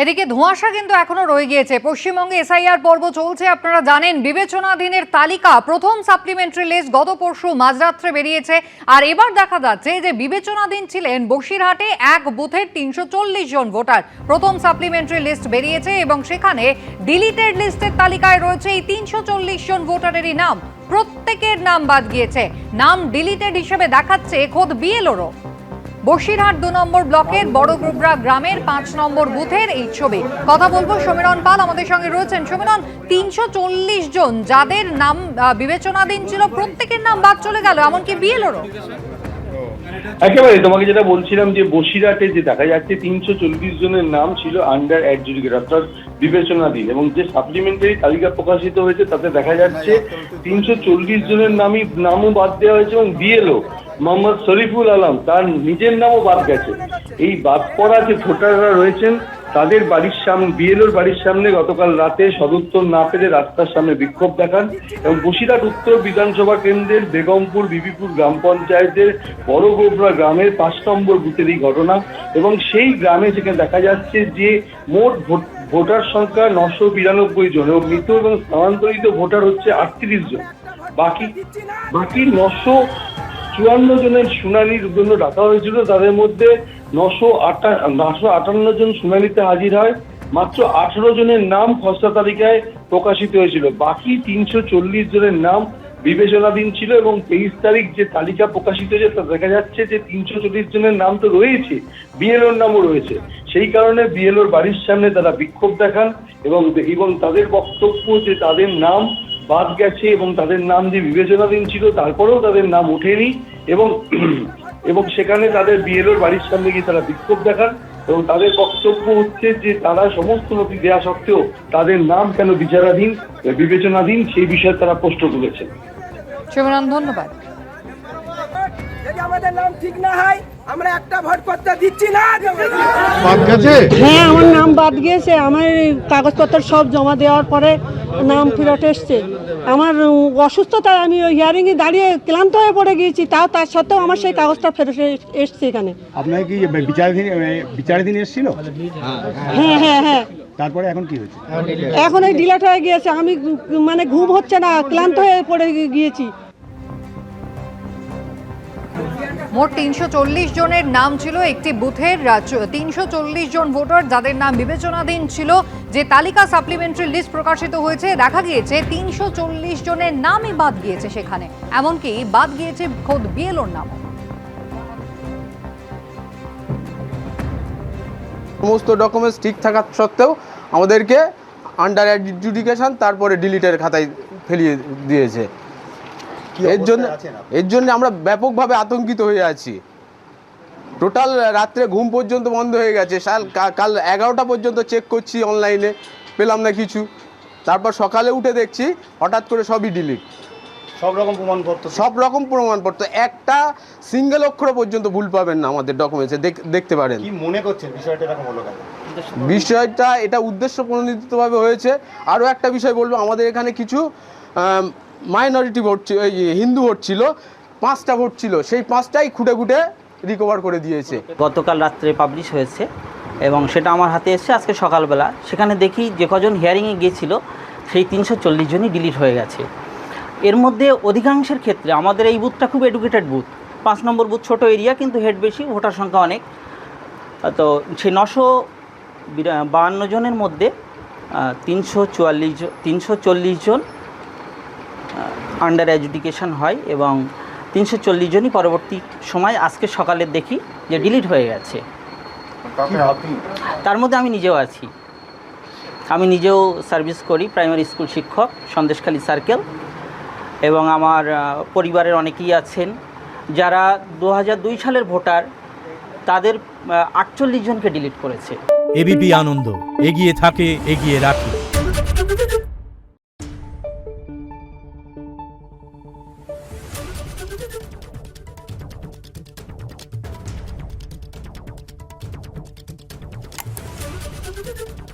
এদিকে ধোঁয়াশা কিন্তু এখনো রয়ে গিয়েছে। পশ্চিমবঙ্গে এসআইআর পর্ব চলছে, আপনারা জানেন। বিবেচনাধীনের তালিকা, প্রথম সাপ্লিমেন্টারি লিস্ট গত পরশু মাঝরাত্রে বেরিয়েছে। আর এবার দেখা যাচ্ছে যে বিবেচনাধীন ছিলেন বসিরহাটে এক বুথের ৩৪০ জন ভোটার। প্রথম সাপ্লিমেন্টারি লিস্ট বেরিয়েছে এবং সেখানে ডিলিটেড লিস্টের তালিকায় রয়েছে এই ৩৪০ জন ভোটারেরই নাম। প্রত্যেকের নাম বাদ গিয়েছে। নাম ডিলিটেড হিসেবে দেখাচ্ছে খোদ বিএলওরও। বসিরহাট ২ নম্বর ব্লকের বড়গুবরা গ্রামের ৫ নম্বর বুথের এই ছবি। কথা বলবো সমীরণ পাল আমাদের সঙ্গে রয়েছেন। সমীরণ, ৩৪০ জন যাদের নাম বিবেচনাধীন ছিল প্রত্যেকের নাম বাদ চলে গেল, এমনকি বিএলওরও। একেবারে তোমাকে যেটা বলছিলাম যে বসিরহাটে যে দেখা যাচ্ছে ৩৪০ জনের নাম ছিল আন্ডার অ্যাডজুডিকেট অর্থাৎ বিবেচনাধীন, এবং যে সাপ্লিমেন্টারি তালিকা প্রকাশিত হয়েছে তাতে দেখা যাচ্ছে ৩৪০ জনের নামও বাদ দেওয়া হয়েছে, এবং বিএলও মোহাম্মদ শরীফুল আলম তার নিজের নামও বাদ গেছে। এই বাদ পড়া যে ভোটাররা রয়েছেন তাদের বাড়ির সামনে, বিএলওর বাড়ির সামনে গতকাল রাতে সদুত্তর না পেলে রাস্তার সামনে বিক্ষোভ দেখান, এবং বসিরহাট উত্তর বিধানসভা কেন্দ্রের বেগমপুর বিবিপুর গ্রাম পঞ্চায়েতের বড়গোবরা গ্রামের ৫ নম্বর বুথের এই ঘটনা। এবং সেই গ্রামে যেখানে দেখা যাচ্ছে যে মোট ভোটার সংখ্যা ৯৯২ জন, এবং মৃত এবং স্থানান্তরিত ভোটার হচ্ছে ৩৮ জন। বাকি ৯৫৪ জনের শুনানির জন্য ডাকা হয়েছিল। তাদের মধ্যে ৯৫৮ জন শুনানিতে হাজির হয়। মাত্র ১৮ জনের নাম খসড়া তালিকায় প্রকাশিত হয়েছিল। বাকি ৩৪০ জনের নাম বিবেচনাধীন ছিল, এবং ২৩ তারিখ যে তালিকা প্রকাশিত হয়েছে তা দেখা যাচ্ছে যে ৩৪০ জনের নাম তো রয়েছে, বিএলওর নামও রয়েছে। সেই কারণে বিএলওর বাড়ির সামনে তারা বিক্ষোভ দেখান, এবং তাদের বক্তব্য যে তাদের নাম বাদ গেছে এবং তাদের নাম যে বিবেচনাধীন ছিল তারপরেও তাদের নাম ওঠেনি, এবং সেখানে তাদের বিএলওর বাড়ির সামনে গিয়ে তারা বিক্ষোভ দেখান। এবং তাদের বক্তব্য হচ্ছে যে তারা সমস্ত নথি দেওয়া সত্ত্বেও তাদের নাম কেন বিবেচনাধীন সেই বিষয়ে তারা প্রশ্ন তুলেছেন। সমীরণ, ধন্যবাদ। যদি আমাদের নাম ঠিক না হয় আমরা একটা ভোট করতে দিচ্ছি না। বাদ গেছে? হ্যাঁ, আমার নাম বাদ গিয়েছে। আমার কাগজপত্র সব জমা দেওয়ার পরে নাম ফেরত এসছে। আমার অসুস্থতায় আমি ওই হিয়ারিংয়ে দাঁড়িয়ে ক্লান্ত হয়ে পড়ে গিয়েছি, তার সত্ত্বেও আমার সেই কাগজটা ফেরত এসছে এখানে। আপনার কি বিচারাধীন এসেছিল? হ্যাঁ হ্যাঁ হ্যাঁ। তারপরে এখন কি হয়েছে? এখন এই ডিলেট হয়ে গিয়েছে। আমি মানে ঘুম হচ্ছে না, ক্লান্ত হয়ে পড়ে গিয়েছি। মোট ৩৪০ জনের নাম ছিল একটি বুথের। ৩৪০ জন ভোটার যাদের নাম বিবেচনাধীন ছিল। যে তালিকা সাপ্লিমেন্টারি লিস্ট প্রকাশিত হয়েছে দেখা গিয়েছে ৩৪০ জনের নামই বাদ গিয়েছে সেখানে, এমনকি বাদ গিয়েছে খোদ বিএলওর নাম। সমস্ত ডকুমেন্টস ঠিক থাকা সত্ত্বেও আমাদেরকে আন্ডার অ্যাডজুডিকেশন তারপরে ডিলিটের খাতায় ফেলিয়ে দিয়েছে। এর জন্য আমরা ব্যাপকভাবে আতঙ্কিত হয়ে আছি। টোটাল রাত্রে ঘুম পর্যন্ত বন্ধ হয়ে গেছে। কাল ১১টা পর্যন্ত চেক করছি অনলাইনে, পেলাম না কিছু। তারপর সকালে উঠে দেখছি হঠাৎ করে সবই ডিলিট। সব রকম প্রমাণপত্র একটা সিঙ্গেল অক্ষর পর্যন্ত ভুল পাবেন না আমাদের ডকুমেন্টসে, দেখতে পারেন। কি মনে করছেন বিষয়টা এরকম হলো কেন? বিষয়টা এটা উদ্দেশ্য প্রণোদিতভাবে হয়েছে। আরও একটা বিষয় বলবো, আমাদের এখানে কিছু মাইনরিটি ভোট, হিন্দু ভোট ছিল, 5টা ভোট ছিল, সেই 5টাই খুঁটে রিকভার করে দিয়েছে। গতকাল রাত্রে পাবলিশ হয়েছে এবং সেটা আমার হাতে এসেছে আজকে সকালবেলা। সেখানে দেখি যে কজন হিয়ারিংয়ে গিয়েছিল সেই ৩৪০ জনই ডিলিট হয়ে গেছে। এর মধ্যে অধিকাংশের ক্ষেত্রে আমাদের এই বুথটা খুব এডুকেটেড বুথ। ৫ নম্বর বুথ ছোটো এরিয়া, কিন্তু হেড বেশি, ভোটার সংখ্যা অনেক। তো সেই ৯৫২ জনের মধ্যে ৩৪০ জন আন্ডার অ্যাডজুডিকেশন হয়, এবং ৩৪০ জনই পরবর্তী সময় আজকে সকালে দেখি যে ডিলিট হয়ে গেছে। তার মধ্যে আমি নিজেও আছি। আমি নিজেও সার্ভিস করি, প্রাইমারি স্কুল শিক্ষক, সন্দেশখালী সার্কেল। এবং আমার পরিবারের অনেকেই আছেন যারা ২০০২ সালের ভোটার, তাদের ৪৮ জনকে ডিলিট করেছে। এবিপি আনন্দ, এগিয়ে থাকে, এগিয়ে রাখে। Thank you.